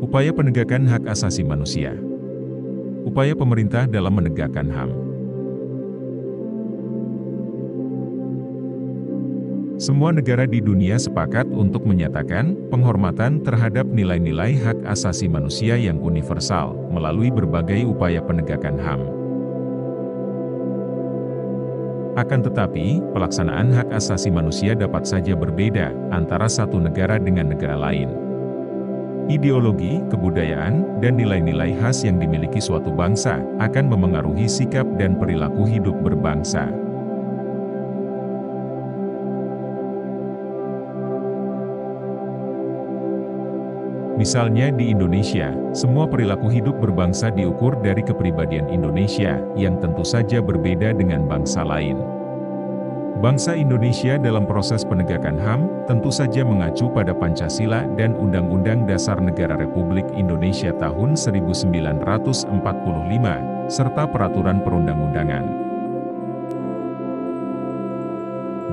Upaya penegakan hak asasi manusia. Upaya pemerintah dalam menegakkan HAM. Semua negara di dunia sepakat untuk menyatakan penghormatan terhadap nilai-nilai hak asasi manusia yang universal melalui berbagai upaya penegakan HAM. Akan tetapi, pelaksanaan hak asasi manusia dapat saja berbeda antara satu negara dengan negara lain. Ideologi, kebudayaan, dan nilai-nilai khas yang dimiliki suatu bangsa akan memengaruhi sikap dan perilaku hidup berbangsa. Misalnya di Indonesia, semua perilaku hidup berbangsa diukur dari kepribadian Indonesia, yang tentu saja berbeda dengan bangsa lain. Bangsa Indonesia dalam proses penegakan HAM, tentu saja mengacu pada Pancasila dan Undang-Undang Dasar Negara Republik Indonesia tahun 1945, serta peraturan perundang-undangan.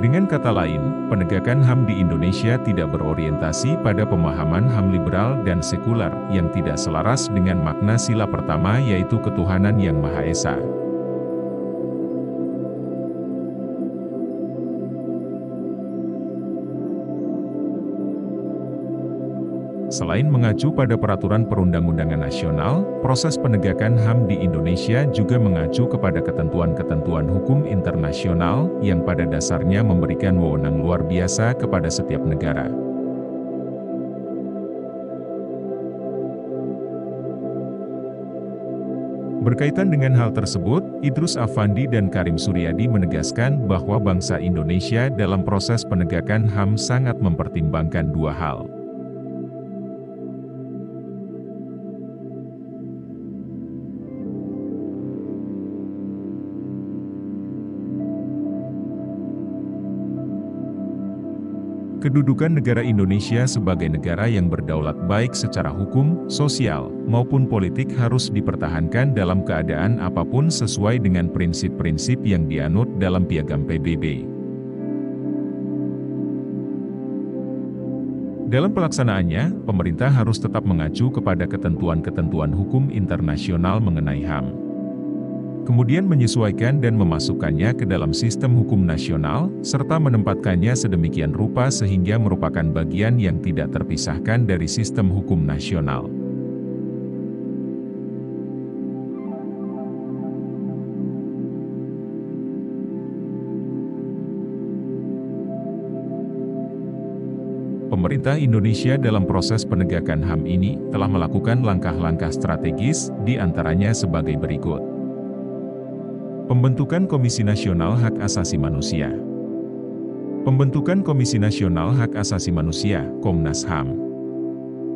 Dengan kata lain, penegakan HAM di Indonesia tidak berorientasi pada pemahaman HAM liberal dan sekuler yang tidak selaras dengan makna sila pertama yaitu ketuhanan yang Maha Esa. Selain mengacu pada peraturan perundang-undangan nasional, proses penegakan HAM di Indonesia juga mengacu kepada ketentuan-ketentuan hukum internasional yang pada dasarnya memberikan wewenang luar biasa kepada setiap negara. Berkaitan dengan hal tersebut, Idrus Affandi dan Karim Suryadi menegaskan bahwa bangsa Indonesia dalam proses penegakan HAM sangat mempertimbangkan dua hal. Kedudukan negara Indonesia sebagai negara yang berdaulat baik secara hukum, sosial, maupun politik harus dipertahankan dalam keadaan apapun sesuai dengan prinsip-prinsip yang dianut dalam Piagam PBB. Dalam pelaksanaannya, pemerintah harus tetap mengacu kepada ketentuan-ketentuan hukum internasional mengenai HAM. Kemudian menyesuaikan dan memasukkannya ke dalam sistem hukum nasional, serta menempatkannya sedemikian rupa sehingga merupakan bagian yang tidak terpisahkan dari sistem hukum nasional. Pemerintah Indonesia dalam proses penegakan HAM ini telah melakukan langkah-langkah strategis, di antaranya sebagai berikut. Pembentukan Komisi Nasional Hak Asasi Manusia. Pembentukan Komisi Nasional Hak Asasi Manusia, Komnas HAM.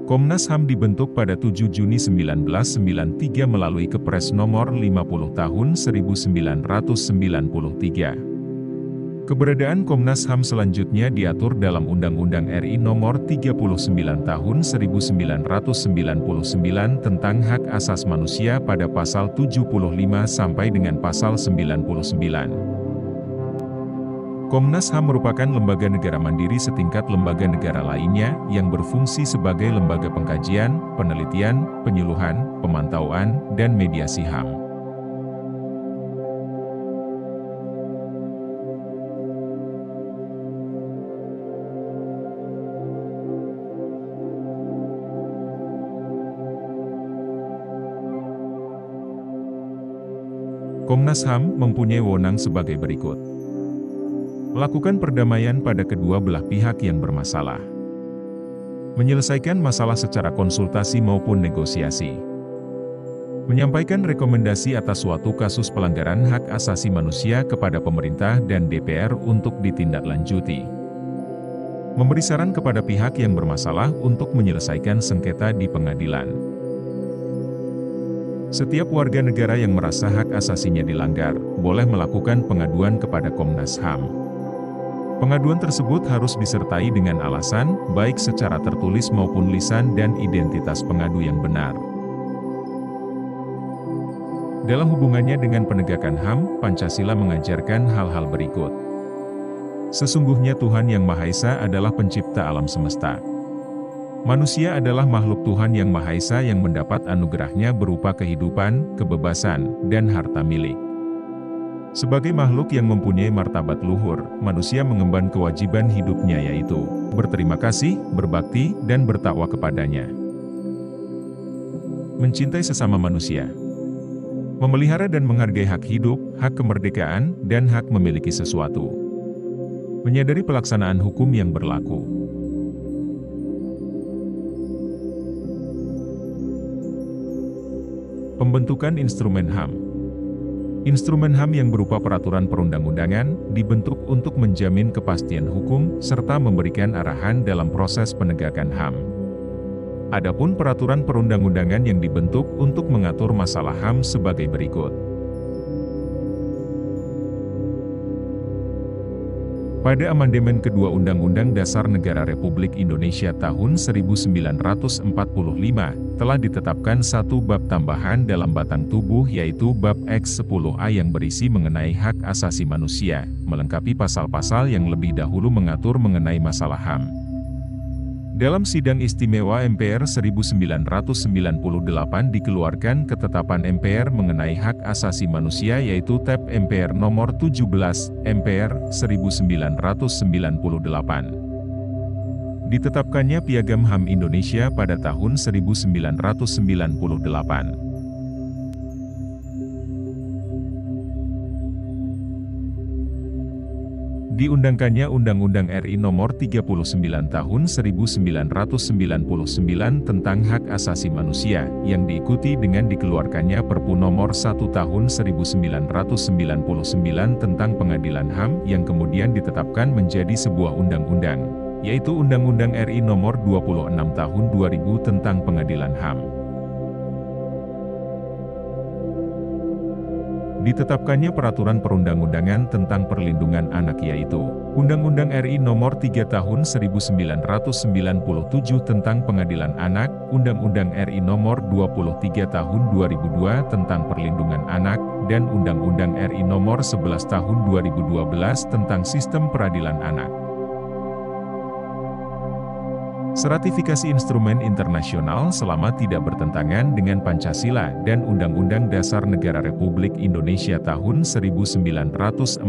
Komnas HAM dibentuk pada 7 Juni 1993 melalui Kepres Nomor 50 Tahun 1993. Keberadaan Komnas HAM selanjutnya diatur dalam Undang-Undang RI Nomor 39 Tahun 1999 tentang Hak Asas Manusia pada pasal 75 sampai dengan pasal 99. Komnas HAM merupakan lembaga negara mandiri setingkat lembaga negara lainnya yang berfungsi sebagai lembaga pengkajian, penelitian, penyuluhan, pemantauan, dan mediasi HAM. Komnas HAM mempunyai wewenang sebagai berikut. Melakukan perdamaian pada kedua belah pihak yang bermasalah. Menyelesaikan masalah secara konsultasi maupun negosiasi. Menyampaikan rekomendasi atas suatu kasus pelanggaran hak asasi manusia kepada pemerintah dan DPR untuk ditindaklanjuti. Memberi saran kepada pihak yang bermasalah untuk menyelesaikan sengketa di pengadilan. Setiap warga negara yang merasa hak asasinya dilanggar, boleh melakukan pengaduan kepada Komnas HAM. Pengaduan tersebut harus disertai dengan alasan, baik secara tertulis maupun lisan dan identitas pengadu yang benar. Dalam hubungannya dengan penegakan HAM, Pancasila mengajarkan hal-hal berikut. Sesungguhnya Tuhan Yang Maha Esa adalah pencipta alam semesta. Manusia adalah makhluk Tuhan Yang Maha Esa yang mendapat anugerahnya berupa kehidupan, kebebasan, dan harta milik. Sebagai makhluk yang mempunyai martabat luhur, manusia mengemban kewajiban hidupnya yaitu berterima kasih, berbakti, dan bertakwa kepadanya. Mencintai sesama manusia. Memelihara dan menghargai hak hidup, hak kemerdekaan, dan hak memiliki sesuatu. Menyadari pelaksanaan hukum yang berlaku. Pembentukan instrumen HAM. Instrumen HAM yang berupa peraturan perundang-undangan, dibentuk untuk menjamin kepastian hukum, serta memberikan arahan dalam proses penegakan HAM. Adapun peraturan perundang-undangan yang dibentuk untuk mengatur masalah HAM sebagai berikut. Pada amandemen kedua Undang-Undang Dasar Negara Republik Indonesia tahun 1945, telah ditetapkan satu bab tambahan dalam batang tubuh yaitu bab X10A yang berisi mengenai hak asasi manusia, melengkapi pasal-pasal yang lebih dahulu mengatur mengenai masalah HAM. Dalam Sidang Istimewa MPR 1998 dikeluarkan ketetapan MPR mengenai hak asasi manusia yaitu TAP MPR nomor 17, MPR 1998. Ditetapkannya Piagam HAM Indonesia pada tahun 1998. Diundangkannya Undang-Undang RI Nomor 39 Tahun 1999 tentang Hak Asasi Manusia, yang diikuti dengan dikeluarkannya Perpu Nomor 1 Tahun 1999 tentang Pengadilan HAM, yang kemudian ditetapkan menjadi sebuah undang-undang, yaitu Undang-Undang RI Nomor 26 Tahun 2000 tentang Pengadilan HAM. Ditetapkannya peraturan perundang-undangan tentang perlindungan anak yaitu Undang-Undang RI Nomor 3 Tahun 1997 tentang Pengadilan Anak, Undang-Undang RI Nomor 23 Tahun 2002 tentang Perlindungan Anak, dan Undang-Undang RI Nomor 11 Tahun 2012 tentang Sistem Peradilan Anak. Seratifikasi instrumen internasional selama tidak bertentangan dengan Pancasila dan Undang-Undang Dasar Negara Republik Indonesia tahun 1945.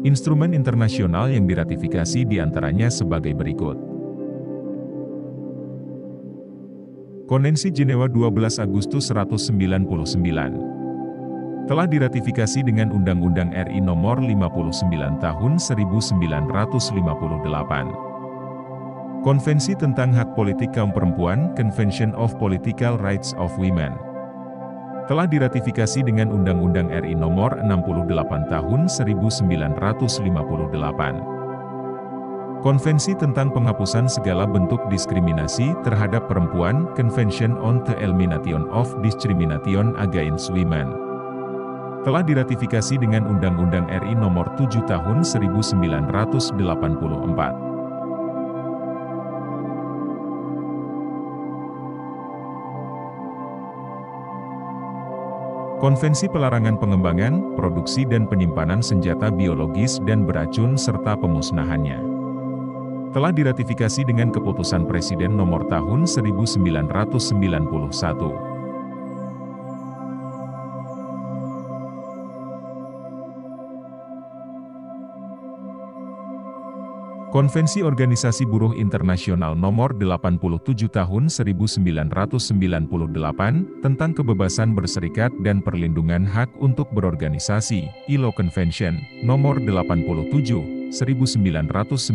Instrumen internasional yang diratifikasi diantaranya sebagai berikut. Konvensi Jenewa 12 Agustus 1999 telah diratifikasi dengan Undang-Undang RI Nomor 59 Tahun 1958. Konvensi tentang Hak Politik Kaum Perempuan, Convention of Political Rights of Women, telah diratifikasi dengan Undang-Undang RI Nomor 68 Tahun 1958. Konvensi tentang Penghapusan Segala Bentuk Diskriminasi Terhadap Perempuan, Convention on the Elimination of Discrimination Against Women, telah diratifikasi dengan Undang-Undang RI Nomor 7 Tahun 1984. Konvensi Pelarangan Pengembangan, Produksi dan Penyimpanan Senjata Biologis dan Beracun serta Pemusnahannya, telah diratifikasi dengan Keputusan Presiden Nomor Tahun 1991. Konvensi Organisasi Buruh Internasional Nomor 87 Tahun 1998 tentang Kebebasan Berserikat dan Perlindungan Hak untuk Berorganisasi, ILO Convention, Nomor 87, 1998,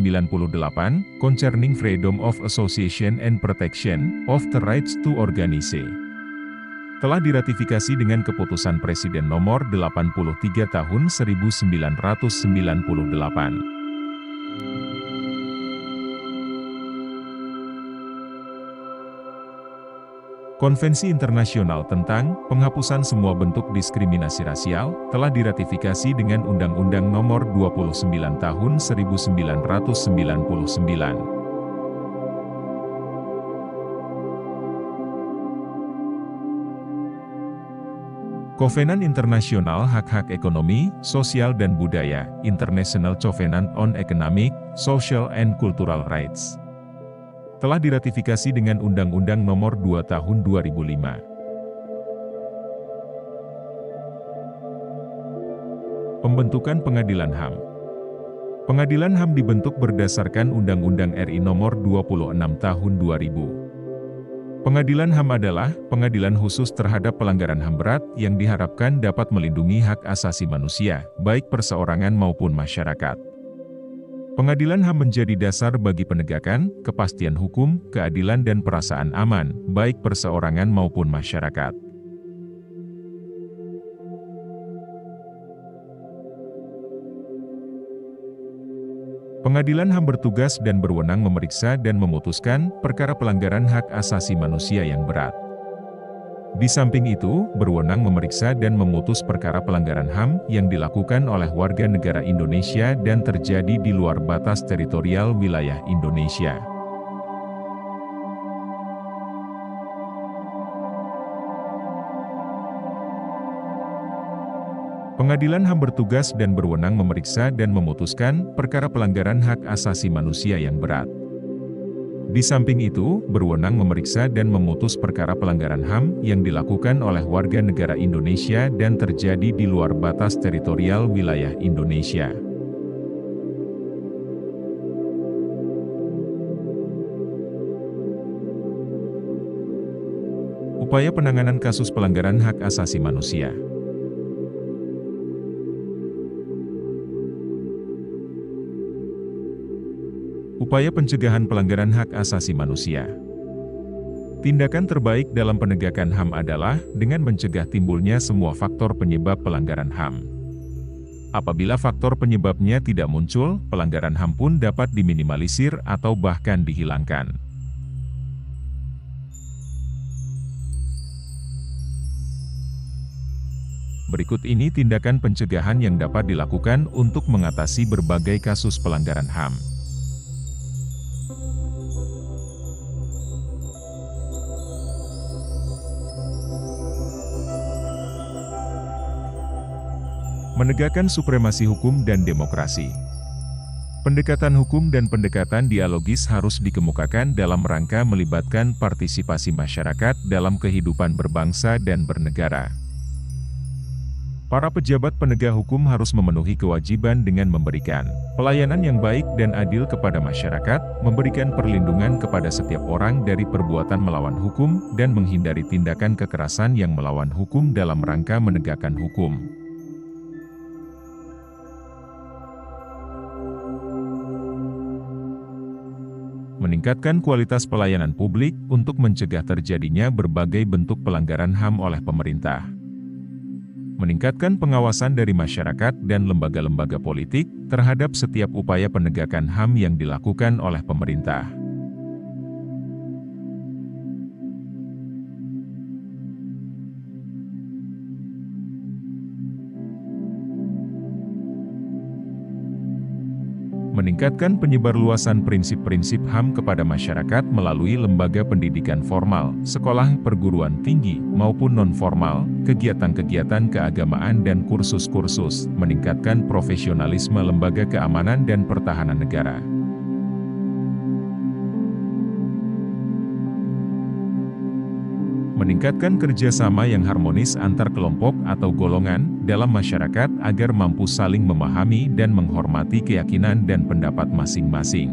Concerning Freedom of Association and Protection of the Rights to Organize, telah diratifikasi dengan Keputusan Presiden Nomor 83 Tahun 1998. Konvensi Internasional tentang Penghapusan Semua Bentuk Diskriminasi Rasial telah diratifikasi dengan Undang-Undang Nomor 29 Tahun 1999. Kovenan Internasional Hak-Hak Ekonomi, Sosial dan Budaya, International Covenant on Economic, Social and Cultural Rights, telah diratifikasi dengan Undang-Undang Nomor 2 Tahun 2005. Pembentukan Pengadilan HAM. Pengadilan HAM dibentuk berdasarkan Undang-Undang RI Nomor 26 Tahun 2000. Pengadilan HAM adalah pengadilan khusus terhadap pelanggaran HAM berat yang diharapkan dapat melindungi hak asasi manusia, baik perseorangan maupun masyarakat. Pengadilan HAM menjadi dasar bagi penegakan, kepastian hukum, keadilan dan perasaan aman, baik perseorangan maupun masyarakat. Pengadilan HAM bertugas dan berwenang memeriksa dan memutuskan perkara pelanggaran hak asasi manusia yang berat. Di samping itu, berwenang memeriksa dan memutus perkara pelanggaran HAM yang dilakukan oleh warga negara Indonesia dan terjadi di luar batas teritorial wilayah Indonesia. Pengadilan HAM bertugas dan berwenang memeriksa dan memutuskan perkara pelanggaran hak asasi manusia yang berat. Di samping itu, berwenang memeriksa dan memutus perkara pelanggaran HAM yang dilakukan oleh warga negara Indonesia dan terjadi di luar batas teritorial wilayah Indonesia. Upaya penanganan kasus pelanggaran hak asasi manusia. Upaya pencegahan pelanggaran hak asasi manusia. Tindakan terbaik dalam penegakan HAM adalah dengan mencegah timbulnya semua faktor penyebab pelanggaran HAM. Apabila faktor penyebabnya tidak muncul, pelanggaran HAM pun dapat diminimalisir atau bahkan dihilangkan. Berikut ini tindakan pencegahan yang dapat dilakukan untuk mengatasi berbagai kasus pelanggaran HAM. Menegakkan supremasi hukum dan demokrasi. Pendekatan hukum dan pendekatan dialogis harus dikemukakan dalam rangka melibatkan partisipasi masyarakat dalam kehidupan berbangsa dan bernegara. Para pejabat penegak hukum harus memenuhi kewajiban dengan memberikan pelayanan yang baik dan adil kepada masyarakat, memberikan perlindungan kepada setiap orang dari perbuatan melawan hukum, dan menghindari tindakan kekerasan yang melawan hukum dalam rangka menegakkan hukum. Meningkatkan kualitas pelayanan publik untuk mencegah terjadinya berbagai bentuk pelanggaran HAM oleh pemerintah. Meningkatkan pengawasan dari masyarakat dan lembaga-lembaga politik terhadap setiap upaya penegakan HAM yang dilakukan oleh pemerintah. Meningkatkan penyebarluasan prinsip-prinsip HAM kepada masyarakat melalui lembaga pendidikan formal, sekolah perguruan tinggi, maupun non-formal, kegiatan-kegiatan keagamaan dan kursus-kursus, meningkatkan profesionalisme lembaga keamanan dan pertahanan negara. Meningkatkan kerjasama yang harmonis antar kelompok atau golongan dalam masyarakat agar mampu saling memahami dan menghormati keyakinan dan pendapat masing-masing.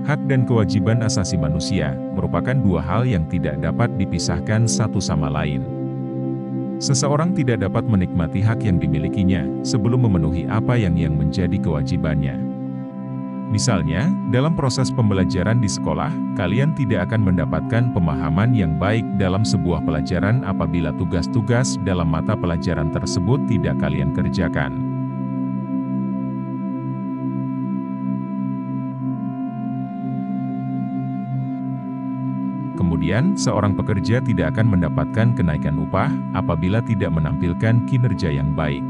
Hak dan kewajiban asasi manusia merupakan dua hal yang tidak dapat dipisahkan satu sama lain. Seseorang tidak dapat menikmati hak yang dimilikinya sebelum memenuhi apa yang menjadi kewajibannya. Misalnya, dalam proses pembelajaran di sekolah, kalian tidak akan mendapatkan pemahaman yang baik dalam sebuah pelajaran apabila tugas-tugas dalam mata pelajaran tersebut tidak kalian kerjakan. Kemudian, seorang pekerja tidak akan mendapatkan kenaikan upah apabila tidak menampilkan kinerja yang baik.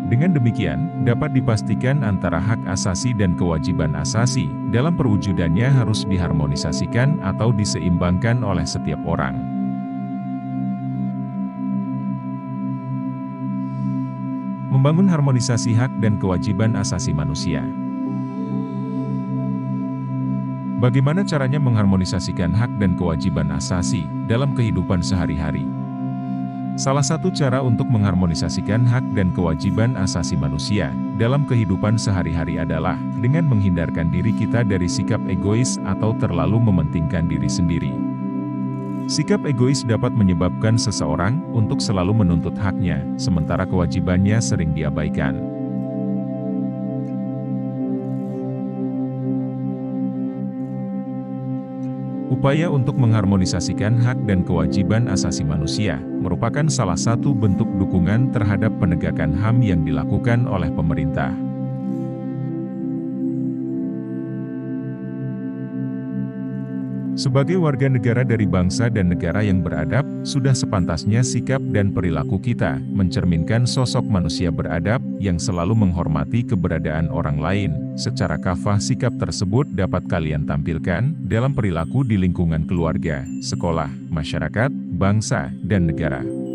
Dengan demikian, dapat dipastikan antara hak asasi dan kewajiban asasi dalam perwujudannya harus diharmonisasikan atau diseimbangkan oleh setiap orang. Membangun harmonisasi hak dan kewajiban asasi manusia. Bagaimana caranya mengharmonisasikan hak dan kewajiban asasi dalam kehidupan sehari-hari? Salah satu cara untuk mengharmonisasikan hak dan kewajiban asasi manusia dalam kehidupan sehari-hari adalah dengan menghindarkan diri kita dari sikap egois atau terlalu mementingkan diri sendiri. Sikap egois dapat menyebabkan seseorang untuk selalu menuntut haknya, sementara kewajibannya sering diabaikan. Upaya untuk mengharmonisasikan hak dan kewajiban asasi manusia merupakan salah satu bentuk dukungan terhadap penegakan HAM yang dilakukan oleh pemerintah. Sebagai warga negara dari bangsa dan negara yang beradab, sudah sepantasnya sikap dan perilaku kita mencerminkan sosok manusia beradab yang selalu menghormati keberadaan orang lain. Secara kafah sikap tersebut dapat kalian tampilkan dalam perilaku di lingkungan keluarga, sekolah, masyarakat, bangsa, dan negara.